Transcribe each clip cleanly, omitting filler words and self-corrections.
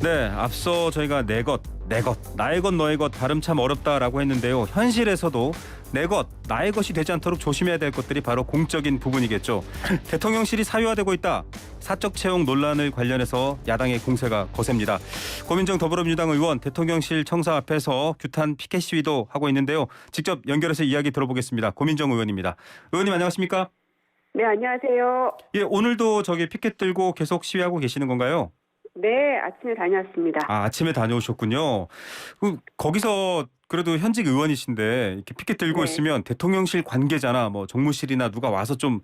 네, 앞서 저희가 내 것, 나의 것, 너의 것 발음 참 어렵다라고 했는데요. 현실에서도 내 것, 나의 것이 되지 않도록 조심해야 될 것들이 바로 공적인 부분이겠죠. 대통령실이 사유화되고 있다. 사적 채용 논란을 관련해서 야당의 공세가 거셉니다. 고민정 더불어민주당 의원 대통령실 청사 앞에서 규탄 피켓 시위도 하고 있는데요. 직접 연결해서 이야기 들어보겠습니다. 고민정 의원입니다. 의원님 안녕하십니까? 네, 안녕하세요. 예, 오늘도 저기 피켓 들고 계속 시위하고 계시는 건가요? 네, 아침에 다녀왔습니다. 아, 아침에 다녀오셨군요. 거기서 그래도 현직 의원이신데 이렇게 피켓 들고 네. 있으면 대통령실 관계자나 뭐 정무실이나 누가 와서 좀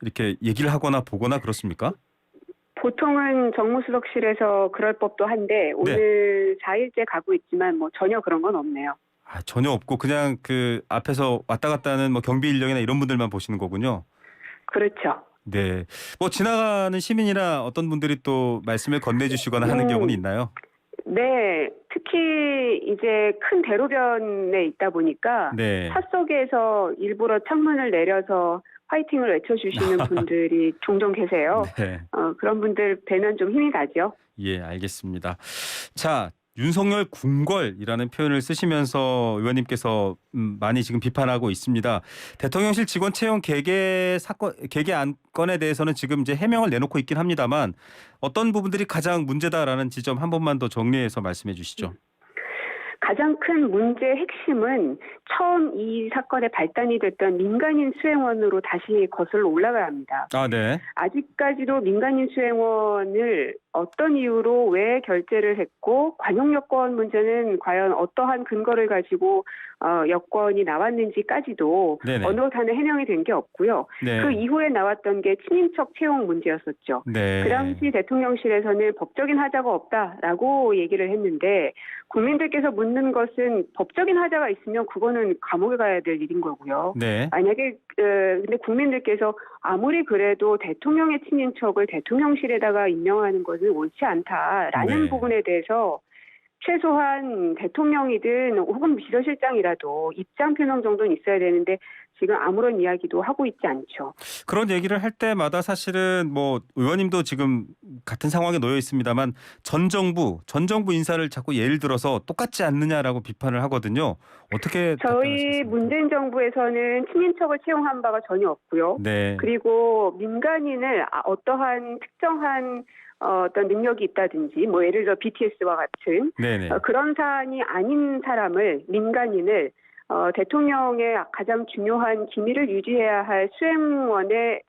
이렇게 얘기를 하거나 보거나 그렇습니까? 보통은 정무수석실에서 그럴 법도 한데 오늘 4일째 가고 있지만 뭐 전혀 그런 건 없네요. 아, 전혀 없고 그냥 그 앞에서 왔다 갔다 하는 뭐 경비 인력이나 이런 분들만 보시는 거군요. 그렇죠. 네. 뭐 지나가는 시민이나 어떤 분들이 또 말씀을 건네주시거나 하는 경우는 있나요? 네, 특히 이제 큰 대로변에 있다 보니까 네. 차 속에서 일부러 창문을 내려서 화이팅을 외쳐주시는 분들이 종종 계세요. 네. 그런 분들 뵈면 좀 힘이 나죠. 예, 알겠습니다. 자, 윤석열 궁궐이라는 표현을 쓰시면서 의원님께서 많이 지금 비판하고 있습니다. 대통령실 직원 채용 개개 안건에 대해서는 지금 이제 해명을 내놓고 있긴 합니다만 어떤 부분들이 가장 문제다라는 지점 한 번만 더 정리해서 말씀해 주시죠. 가장 큰 문제의 핵심은 처음 이 사건의 발단이 됐던 민간인 수행원으로 다시 거슬러 올라가야 합니다. 아, 네. 아직까지도 민간인 수행원을 어떤 이유로 왜 결재를 했고 관용 여권 문제는 과연 어떠한 근거를 가지고 여권이 나왔는지까지도 네네. 어느 한에 해명이 된 게 없고요. 네. 그 이후에 나왔던 게 친인척 채용 문제였었죠. 네. 그 당시 대통령실에서는 법적인 하자가 없다라고 얘기를 했는데 국민들께서 묻는 것은 법적인 하자가 있으면 그거는 감옥에 가야 될 일인 거고요. 네. 만약에 근데 국민들께서 아무리 그래도 대통령의 친인척을 대통령실에다가 임명하는 것은 옳지 않다라는 네. 부분에 대해서 최소한 대통령이든 혹은 비서실장이라도 입장 표명 정도는 있어야 되는데 지금 아무런 이야기도 하고 있지 않죠. 그런 얘기를 할 때마다 사실은 뭐 의원님도 지금 같은 상황에 놓여 있습니다만 전 정부 인사를 자꾸 예를 들어서 똑같지 않느냐라고 비판을 하거든요. 어떻게 저희 답변하시겠습니까? 문재인 정부에서는 친인척을 채용한 바가 전혀 없고요. 네. 그리고 민간인을 어떠한 특정한 어떤 능력이 있다든지 뭐 예를 들어 BTS와 같은 네네. 그런 사안이 아닌 사람을 민간인을 대통령의 가장 중요한 기밀을 유지해야 할 수행원에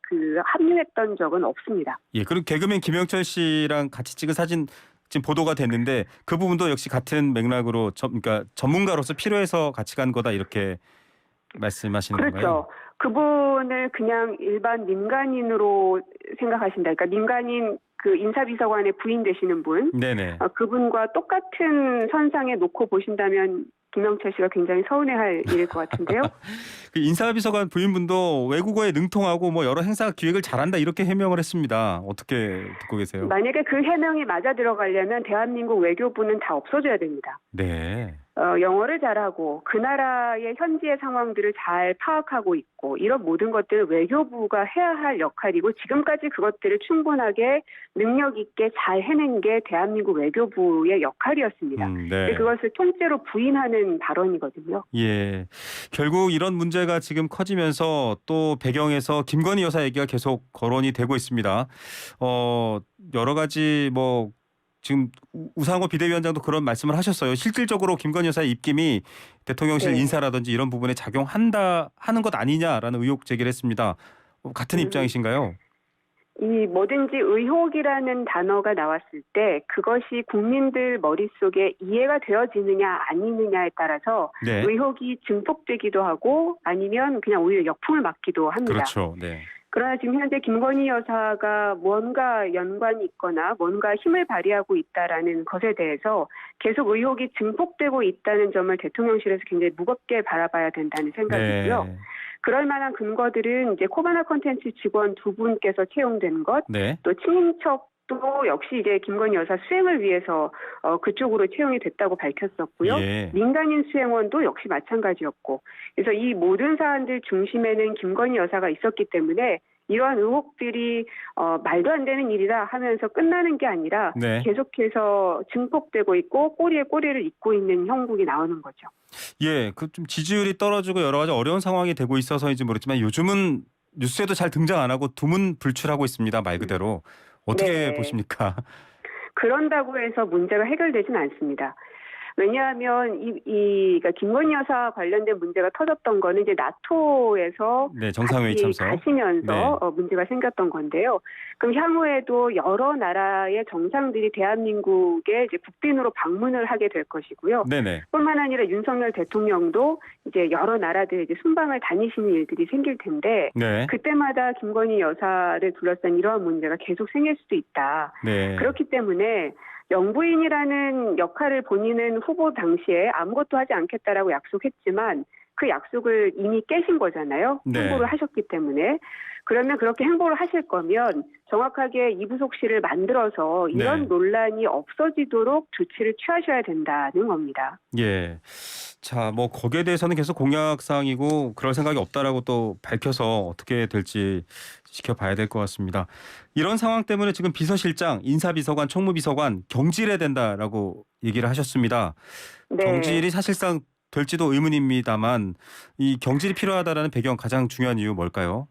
합류했던 적은 없습니다. 예, 그리고 개그맨 김영철 씨랑 같이 찍은 사진 지금 보도가 됐는데 그 부분도 역시 같은 맥락으로 그러니까 전문가로서 필요해서 같이 간 거다 이렇게 말씀하시는 건가요? 그렇죠. 그분을 그냥 일반 민간인으로 생각하신다. 그러니까 민간인 그 인사비서관의 부인 되시는 분, 네네. 그분과 똑같은 선상에 놓고 보신다면 김영철 씨가 굉장히 서운해할 일일 것 같은데요. 그 인사비서관 부인분도 외국어에 능통하고 뭐 여러 행사 기획을 잘한다 이렇게 해명을 했습니다. 어떻게 듣고 계세요? 만약에 그 해명이 맞아 들어가려면 대한민국 외교부는 다 없어져야 됩니다. 네. 영어를 잘하고 그 나라의 현지의 상황들을 잘 파악하고 있고 이런 모든 것들을 외교부가 해야 할 역할이고 지금까지 그것들을 충분하게 능력 있게 잘 해낸 게 대한민국 외교부의 역할이었습니다. 네. 그것을 통째로 부인하는 발언이거든요. 예. 결국 이런 문제가 지금 커지면서 또 배경에서 김건희 여사 얘기가 계속 거론이 되고 있습니다. 여러 가지 뭐 지금 우상호 비대위원장도 그런 말씀을 하셨어요. 실질적으로 김건희 여사의 입김이 대통령실 네. 인사라든지 이런 부분에 하는 것 아니냐라는 의혹 제기를 했습니다. 같은 입장이신가요? 이 뭐든지 의혹이라는 단어가 나왔을 때 그것이 국민들 머릿속에 이해가 되어지느냐 아니느냐에 따라서 네. 의혹이 증폭되기도 하고 아니면 그냥 오히려 역풍을 맞기도 합니다. 그렇죠. 네. 그러나 지금 현재 김건희 여사가 뭔가 연관이 있거나 뭔가 힘을 발휘하고 있다라는 것에 대해서 계속 의혹이 증폭되고 있다는 점을 대통령실에서 굉장히 무겁게 바라봐야 된다는 생각이고요. 네. 그럴 만한 근거들은 이제 코바나 콘텐츠 직원 2분께서 채용된 것, 네. 또 친인척도 역시 이제 김건희 여사 수행을 위해서 그쪽으로 채용이 됐다고 밝혔었고요. 예. 민간인 수행원도 역시 마찬가지였고, 그래서 이 모든 사안들 중심에는 김건희 여사가 있었기 때문에 이러한 의혹들이 말도 안 되는 일이다 하면서 끝나는 게 아니라 네. 계속해서 증폭되고 있고 꼬리에 꼬리를 잇고 있는 형국이 나오는 거죠. 예, 그 좀 지지율이 떨어지고 여러 가지 어려운 상황이 되고 있어서인지 모르겠지만 요즘은 뉴스에도 잘 등장 안 하고 두문불출하고 있습니다. 말 그대로. 어떻게 네. 보십니까? 그런다고 해서 문제가 해결되진 않습니다. 왜냐하면 그러니까 김건희 여사 관련된 문제가 터졌던 거는 이제 나토에서 네, 정상회의 같이 참석. 가시면서 문제가 생겼던 건데요. 그럼 향후에도 여러 나라의 정상들이 대한민국에 이제 국빈으로 방문을 하게 될 것이고요. 네네. 뿐만 아니라 윤석열 대통령도 이제 여러 나라들 이제 순방을 다니시는 일들이 생길 텐데 네. 그때마다 김건희 여사를 둘러싼 이러한 문제가 계속 생길 수도 있다. 네. 그렇기 때문에 영부인이라는 역할을 본인은 후보 당시에 아무것도 하지 않겠다라고 약속했지만 그 약속을 이미 깨신 거잖아요. 네. 행보를 하셨기 때문에. 그러면 그렇게 행보를 하실 거면 정확하게 이부속실을 만들어서 이런 네. 논란이 없어지도록 조치를 취하셔야 된다는 겁니다. 예. 자, 뭐 거기에 대해서는 계속 공약 사항이고 그럴 생각이 없다라고 또 밝혀서 어떻게 될지 지켜봐야 될 것 같습니다. 이런 상황 때문에 지금 비서실장, 인사비서관, 총무비서관 경질해야 된다라고 얘기를 하셨습니다. 네. 경질이 사실상 될지도 의문입니다만 이 경질이 필요하다라는 배경 가장 중요한 이유 뭘까요?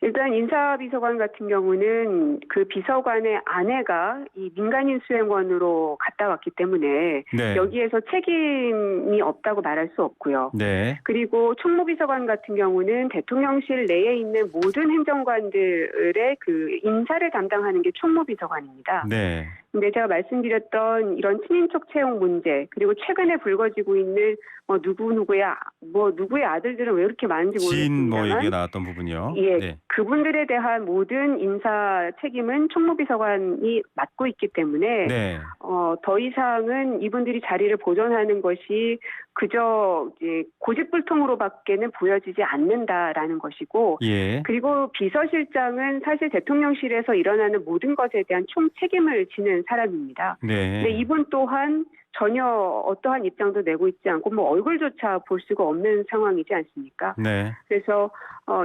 일단 인사비서관 같은 경우는 그 비서관의 아내가 이 민간인 수행원으로 갔다 왔기 때문에 네. 여기에서 책임이 없다고 말할 수 없고요. 네. 그리고 총무비서관 같은 경우는 대통령실 내에 있는 모든 행정관들의 그 인사를 담당하는 게 총무비서관입니다. 네. 근데 제가 말씀드렸던 이런 친인척 채용 문제 그리고 최근에 불거지고 있는 누구의 아들들은 왜 이렇게 많은지 지인 뭐 모르겠습니다만 얘기가 나왔던 부분이요. 예, 네. 그분들에 대한 모든 인사 책임은 총무비서관이 맡고 있기 때문에 네. 더 이상은 이분들이 자리를 보존하는 것이 그저 이제 고집불통으로밖에는 보여지지 않는다라는 것이고 예. 그리고 비서실장은 사실 대통령실에서 일어나는 모든 것에 대한 총 책임을 지는 사람입니다. 네. 근데 이분 또한 전혀 어떠한 입장도 내고 있지 않고 뭐 얼굴조차 볼 수가 없는 상황이지 않습니까? 네. 그래서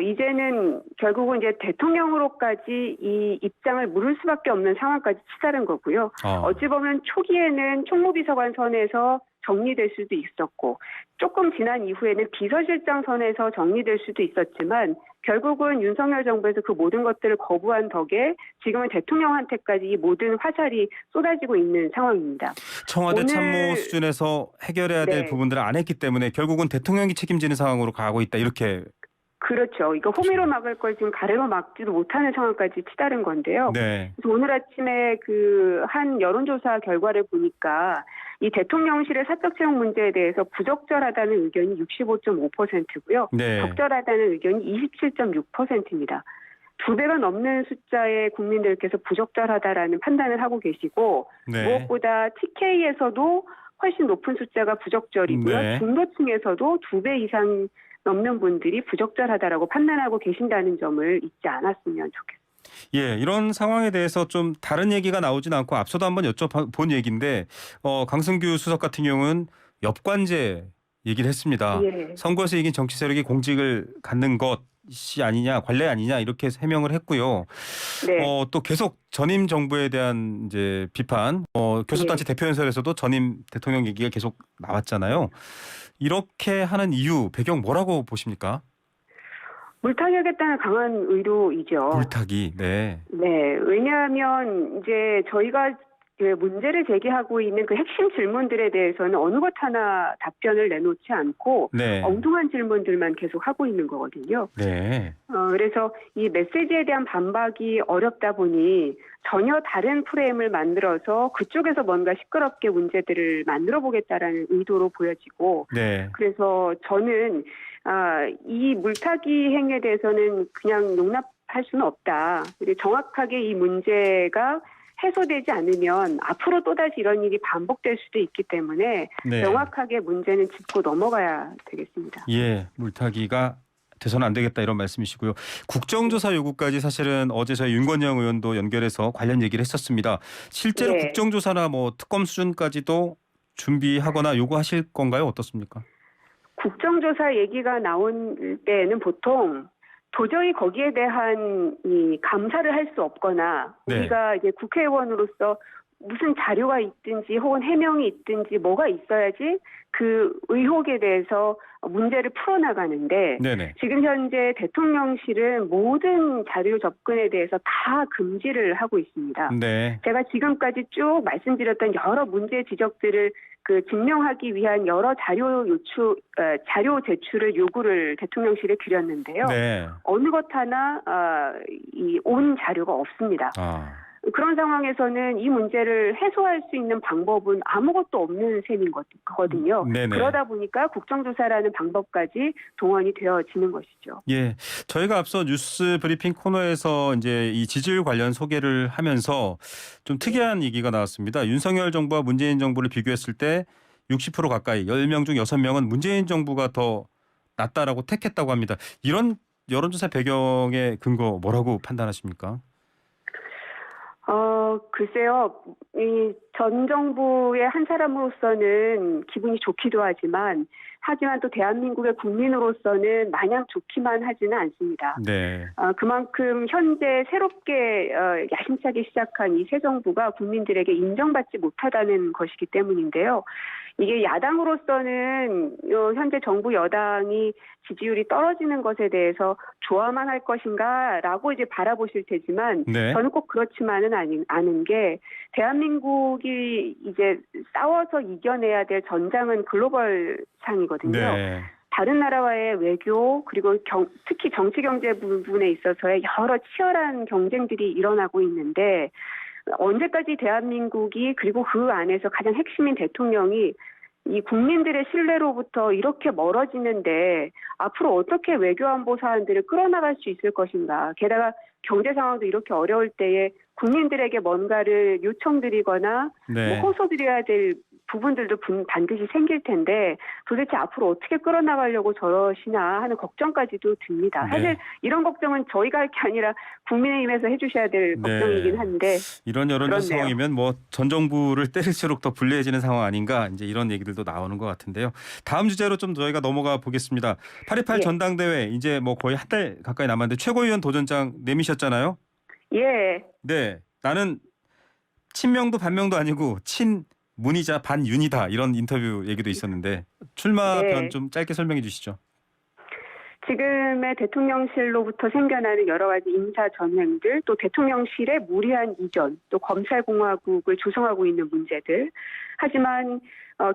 이제는 결국은 이제 대통령으로까지 이 입장을 물을 수밖에 없는 상황까지 치달은 거고요. 어찌 보면 초기에는 총무비서관 선에서 정리될 수도 있었고 조금 지난 이후에는 비서실장 선에서 정리될 수도 있었지만 결국은 윤석열 정부에서 그 모든 것들을 거부한 덕에 지금은 대통령한테까지 이 모든 화살이 쏟아지고 있는 상황입니다. 청와대 참모 수준에서 해결해야 될 부분들을 안 했기 때문에 결국은 대통령이 책임지는 상황으로 가고 있다 이렇게. 그렇죠. 이거 호미로 막을 걸 지금 가래로 막지도 못하는 상황까지 치달은 건데요. 네. 그래서 오늘 아침에 그 한 여론조사 결과를 보니까 이 대통령실의 사적 채용 문제에 대해서 부적절하다는 의견이 65.5%고요. 네. 적절하다는 의견이 27.6%입니다. 2배가 넘는 숫자의 국민들께서 부적절하다라는 판단을 하고 계시고 네. 무엇보다 TK에서도 훨씬 높은 숫자가 부적절이고요. 네. 중도층에서도 2배 이상 넘는 분들이 부적절하다라고 판단하고 계신다는 점을 잊지 않았으면 좋겠습니다. 예, 이런 상황에 대해서 좀 다른 얘기가 나오진 않고 앞서도 한번 여쭤본 얘기인데 강승규 수석 같은 경우는 엽관제 얘기를 했습니다. 예. 선거에서 이긴 정치 세력이 공직을 갖는 것이 아니냐, 관례 아니냐 이렇게 해명을 했고요. 네. 또 계속 전임 정부에 대한 이제 비판, 교섭단체 대표연설에서도 전임 대통령 얘기가 계속 나왔잖아요. 이렇게 하는 이유, 배경 뭐라고 보십니까? 물타기하겠다는 강한 의도이죠. 물타기, 네. 네, 왜냐하면 이제 저희가 문제를 제기하고 있는 그 핵심 질문들에 대해서는 어느 것 하나 답변을 내놓지 않고 네. 엉뚱한 질문들만 계속 하고 있는 거거든요. 네. 그래서 이 메시지에 대한 반박이 어렵다 보니 전혀 다른 프레임을 만들어서 그쪽에서 뭔가 시끄럽게 문제들을 만들어 보겠다라는 의도로 보여지고 네. 그래서 저는 이 물타기 행위에 대해서는 그냥 용납할 수는 없다. 그리고 정확하게 이 문제가 해소되지 않으면 앞으로 또다시 이런 일이 반복될 수도 있기 때문에 네. 명확하게 문제는 짚고 넘어가야 되겠습니다. 예, 물타기가 돼서는 안 되겠다 이런 말씀이시고요. 국정조사 요구까지 사실은 어제 저희 윤건영 의원도 연결해서 관련 얘기를 했었습니다. 실제로 네. 국정조사나 뭐 특검 수준까지도 준비하거나 요구하실 건가요? 어떻습니까? 국정조사 얘기가 나온 때는 보통 도저히 거기에 대한 이 감사를 할 수 없거나 네. 우리가 이제 국회의원으로서 무슨 자료가 있든지 혹은 해명이 있든지 뭐가 있어야지 그 의혹에 대해서 문제를 풀어나가는데 네네. 지금 현재 대통령실은 모든 자료 접근에 대해서 다 금지를 하고 있습니다. 네. 제가 지금까지 쭉 말씀드렸던 여러 문제 지적들을 증명하기 위한 여러 자료 제출을 요구를 대통령실에 드렸는데요. 네. 어느 것 하나 온 자료가 없습니다. 아. 그런 상황에서는 이 문제를 해소할 수 있는 방법은 아무것도 없는 셈인 거거든요. 네네. 그러다 보니까 국정조사라는 방법까지 동원이 되어지는 것이죠. 예, 저희가 앞서 뉴스 브리핑 코너에서 이제 이 지지율 관련 소개를 하면서 좀 특이한 얘기가 나왔습니다. 윤석열 정부와 문재인 정부를 비교했을 때 60% 가까이 10명 중 6명은 문재인 정부가 더 낫다라고 택했다고 합니다. 이런 여론조사 배경의 근거 뭐라고 판단하십니까? 글쎄요. 이 전 정부의 한 사람으로서는 기분이 좋기도 하지만 또 대한민국의 국민으로서는 마냥 좋기만 하지는 않습니다. 네. 그만큼 현재 새롭게 야심차게 시작한 이 새 정부가 국민들에게 인정받지 못하다는 것이기 때문인데요. 이게 야당으로서는 현재 정부 여당이 지지율이 떨어지는 것에 대해서 좋아만 할 것인가라고 이제 바라보실 테지만 네. 저는 꼭 그렇지만은 않은 게 대한민국이 이제 싸워서 이겨내야 될 전장은 글로벌 상이거든요. 네. 다른 나라와의 외교 그리고 특히 정치 경제 부분에 있어서의 여러 치열한 경쟁들이 일어나고 있는데 언제까지 대한민국이 그리고 그 안에서 가장 핵심인 대통령이 이 국민들의 신뢰로부터 이렇게 멀어지는데 앞으로 어떻게 외교안보 사안들을 끌어나갈 수 있을 것인가. 게다가 경제 상황도 이렇게 어려울 때에 국민들에게 뭔가를 요청드리거나 네. 호소드려야 될 부분들도 반드시 생길 텐데 도대체 앞으로 어떻게 끌어나가려고 저러시나 하는 걱정까지도 듭니다. 네. 사실 이런 걱정은 저희가 할 게 아니라 국민의힘에서 해주셔야 될 걱정이긴 한데 이런 여론조사 그렇네요. 상황이면 뭐 전 정부를 때릴수록 더 불리해지는 상황 아닌가 이제 이런 얘기들도 나오는 것 같은데요. 다음 주제로 좀 저희가 넘어가 보겠습니다. 8.28 예. 전당대회 이제 뭐 거의 한 달 가까이 남았는데 최고위원 도전장 내미셨잖아요. 예. 네, 나는 친명도 반명도 아니고 친문이자 반윤이다 이런 인터뷰 얘기도 있었는데 출마 네. 변 좀 짧게 설명해 주시죠. 지금의 대통령실로부터 생겨나는 여러 가지 인사 전횡들, 또 대통령실의 무리한 이전, 또 검찰공화국을 조성하고 있는 문제들. 하지만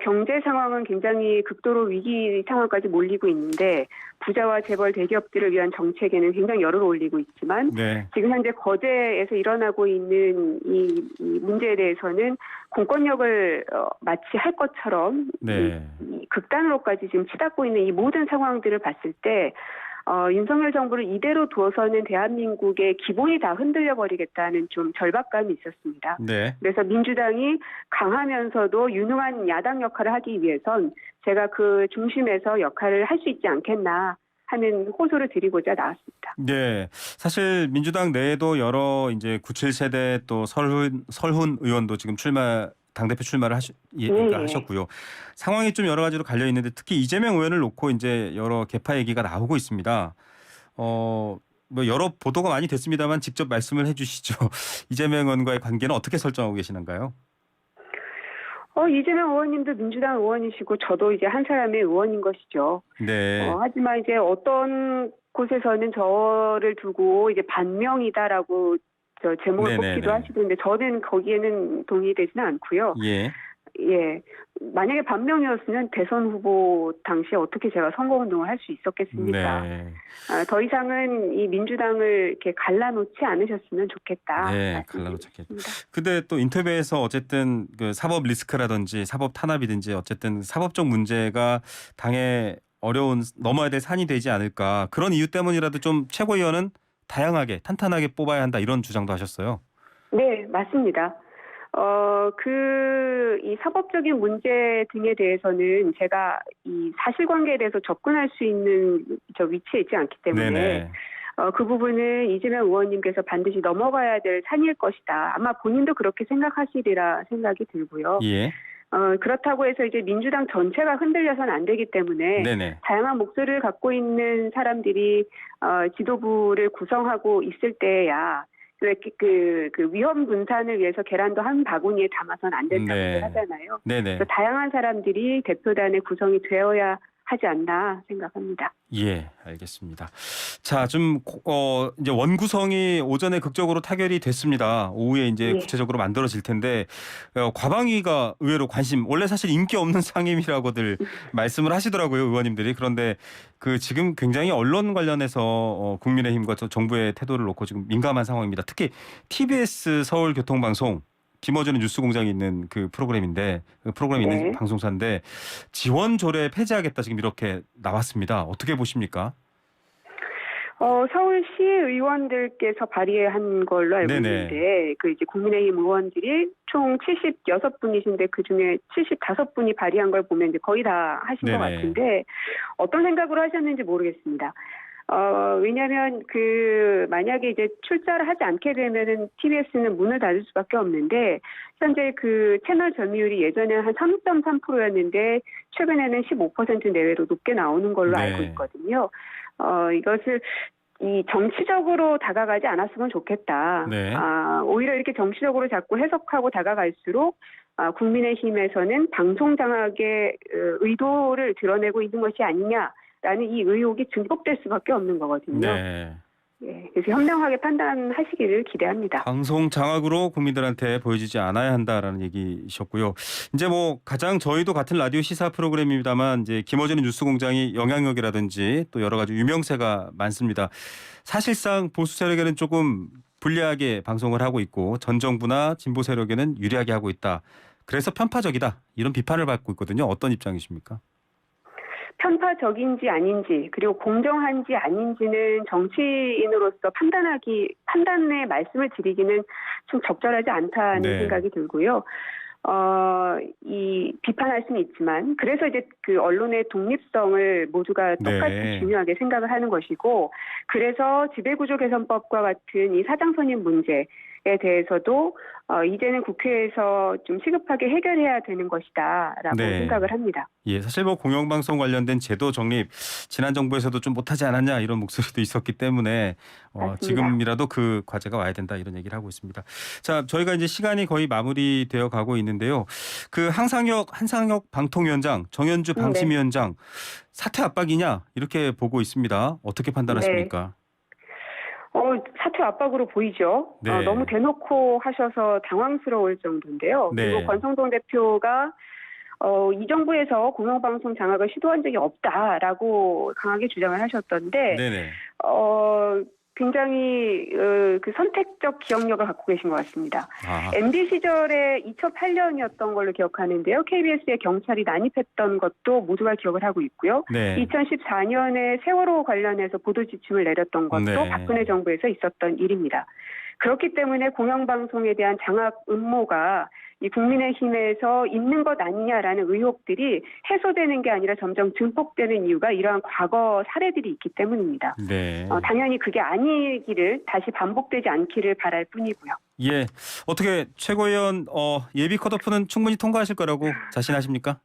경제 상황은 굉장히 극도로 위기 상황까지 몰리고 있는데 부자와 재벌 대기업들을 위한 정책에는 굉장히 열을 올리고 있지만 네. 지금 현재 거제에서 일어나고 있는 이 문제에 대해서는 공권력을 마치 할 것처럼 네. 이 극단으로까지 지금 치닫고 있는 이 모든 상황들을 봤을 때 윤석열 정부를 이대로 두어서는 대한민국의 기본이 다 흔들려 버리겠다는 좀 절박감이 있었습니다. 네. 그래서 민주당이 강하면서도 유능한 야당 역할을 하기 위해선 제가 그 중심에서 역할을 할 수 있지 않겠나 하는 호소를 드리고자 나왔습니다. 네, 사실 민주당 내에도 여러 이제 97세대 또 설훈 의원도 지금 당대표 출마를 하셨고요. 상황이 좀 여러 가지로 갈려 있는데 특히 이재명 의원을 놓고 이제 여러 개파 얘기가 나오고 있습니다. 뭐 여러 보도가 많이 됐습니다만 직접 말씀을 해주시죠. 이재명 의원과의 관계는 어떻게 설정하고 계시는가요? 이재명 의원님도 민주당 의원이시고 저도 이제 한 사람의 의원인 것이죠. 네. 하지만 이제 어떤 곳에서는 저를 두고 이제 반명이다라고 제목을 뽑기도 하시던데 저는 거기에는 동의되지는 않고요. 예. 예. 만약에 반명이었으면 대선 후보 당시에 어떻게 제가 선거운동을 할 수 있었겠습니까? 네. 더 이상은 이 민주당을 이렇게 갈라놓지 않으셨으면 좋겠다. 네, 갈라놓겠다. 근데 또 인터뷰에서 어쨌든 그 사법 리스크라든지 사법 탄압이든지 어쨌든 사법적 문제가 당에 넘어야 될 산이 되지 않을까. 그런 이유 때문이라도 좀 최고위원은 다양하게 탄탄하게 뽑아야 한다 이런 주장도 하셨어요. 네, 맞습니다. 이 사법적인 문제 등에 대해서는 제가 이 사실관계에 대해서 접근할 수 있는 위치에 있지 않기 때문에 네네. 그 부분은 이재명 의원님께서 반드시 넘어가야 될 산일 것이다. 아마 본인도 그렇게 생각하시리라 생각이 들고요. 예. 그렇다고 해서 이제 민주당 전체가 흔들려서는 안 되기 때문에 네네. 다양한 목소리를 갖고 있는 사람들이 지도부를 구성하고 있을 때야 그 위험 분산을 위해서 계란도 한 바구니에 담아서는 안 된다고 네. 하잖아요. 네네. 그래서 다양한 사람들이 대표단의 구성이 되어야 하지 않나 생각합니다. 예, 알겠습니다. 자, 좀 이제 원구성이 오전에 극적으로 타결이 됐습니다. 오후에 이제 예. 구체적으로 만들어질 텐데 과방위가 의외로 관심. 원래 사실 인기 없는 상임이라고들 말씀을 하시더라고요, 의원님들이. 그런데 그 지금 굉장히 언론 관련해서 국민의힘과 정부의 태도를 놓고 지금 민감한 상황입니다. 특히 TBS 서울교통방송 김어준의 뉴스공장이 있는 그 프로그램인데 그 프로그램이 네. 있는 방송사인데 지원 조례 폐지하겠다 지금 이렇게 나왔습니다. 어떻게 보십니까? 서울시 의원들께서 발의한 걸로 알고 네네. 있는데 그 이제 국민의힘 의원들이 총 76분이신데 그 중에 75분이 발의한 걸 보면 이제 거의 다 하신 것 네네. 같은데 어떤 생각으로 하셨는지 모르겠습니다. 왜냐하면 만약에 이제 출자를 하지 않게 되면은 TBS는 문을 닫을 수밖에 없는데 현재 그 채널 점유율이 예전에는 한 3.3%였는데 최근에는 15% 내외로 높게 나오는 걸로 네. 알고 있거든요. 이것을 이 정치적으로 다가가지 않았으면 좋겠다. 네. 오히려 이렇게 정치적으로 자꾸 해석하고 다가갈수록 국민의힘에서는 방송 장악의 의도를 드러내고 있는 것이 아니냐라는 이 의혹이 증폭될 수밖에 없는 거거든요. 네. 예, 그래서 현명하게 판단하시기를 기대합니다. 방송 장악으로 국민들한테 보여지지 않아야 한다라는 얘기셨고요. 이제 뭐 가장 저희도 같은 라디오 시사 프로그램입니다만 이제 김어준의 뉴스공장이 영향력이라든지 또 여러 가지 유명세가 많습니다. 사실상 보수 세력에는 조금 불리하게 방송을 하고 있고 전 정부나 진보 세력에는 유리하게 하고 있다. 그래서 편파적이다. 이런 비판을 받고 있거든요. 어떤 입장이십니까? 편파적인지 아닌지 그리고 공정한지 아닌지는 정치인으로서 판단의 말씀을 드리기는 좀 적절하지 않다는 네. 생각이 들고요. 이 비판할 수는 있지만 그래서 이제 그 언론의 독립성을 모두가 똑같이 네. 중요하게 생각을 하는 것이고 그래서 지배구조 개선법과 같은 이 사장선임 문제에 대해서도 이제는 국회에서 좀 시급하게 해결해야 되는 것이다라고 네. 생각을 합니다. 예, 사실 뭐 공영방송 관련된 제도 정립 지난 정부에서도 좀 못하지 않았냐 이런 목소리도 있었기 때문에 맞습니다. 지금이라도 그 과제가 와야 된다 이런 얘기를 하고 있습니다. 자, 저희가 이제 시간이 거의 마무리되어 가고 있는데요. 그 한상혁 방통위원장, 정현주 방심위원장 사퇴 압박이냐 이렇게 보고 있습니다. 어떻게 판단하십니까? 사퇴 압박으로 보이죠. 네. 너무 대놓고 하셔서 당황스러울 정도인데요. 네. 그리고 권성동 대표가 이 정부에서 공영방송 장악을 시도한 적이 없다라고 강하게 주장을 하셨던데 네네. 굉장히 그 선택적 기억력을 갖고 계신 것 같습니다. MB 시절에 2008년이었던 걸로 기억하는데요. KBS에 경찰이 난입했던 것도 모두가 기억을 하고 있고요. 네. 2014년에 세월호 관련해서 보도 지침을 내렸던 것도 네. 박근혜 정부에서 있었던 일입니다. 그렇기 때문에 공영방송에 대한 장악 음모가 이 국민의힘에서 있는 것 아니냐라는 의혹들이 해소되는 게 아니라 점점 증폭되는 이유가 이러한 과거 사례들이 있기 때문입니다. 네. 당연히 그게 아니기를 다시 반복되지 않기를 바랄 뿐이고요. 예. 어떻게 최고위원 예비 컷오프는 충분히 통과하실 거라고 자신하십니까?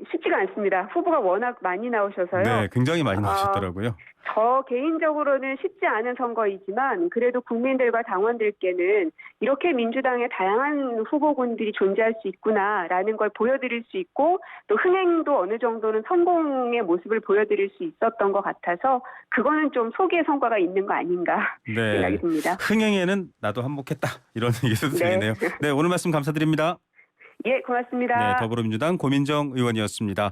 쉽지가 않습니다. 후보가 워낙 많이 나오셔서요. 네, 굉장히 많이 나오셨더라고요. 저 개인적으로는 쉽지 않은 선거이지만 그래도 국민들과 당원들께는 이렇게 민주당의 다양한 후보군들이 존재할 수 있구나라는 걸 보여드릴 수 있고 또 흥행도 어느 정도는 성공의 모습을 보여드릴 수 있었던 것 같아서 그거는 좀 소기의 성과가 있는 거 아닌가 생각이 듭니다. 흥행에는 나도 한몫했다 이런 얘기도 들리네요. 네, 오늘 말씀 감사드립니다. 예, 고맙습니다. 네, 더불어민주당 고민정 의원이었습니다.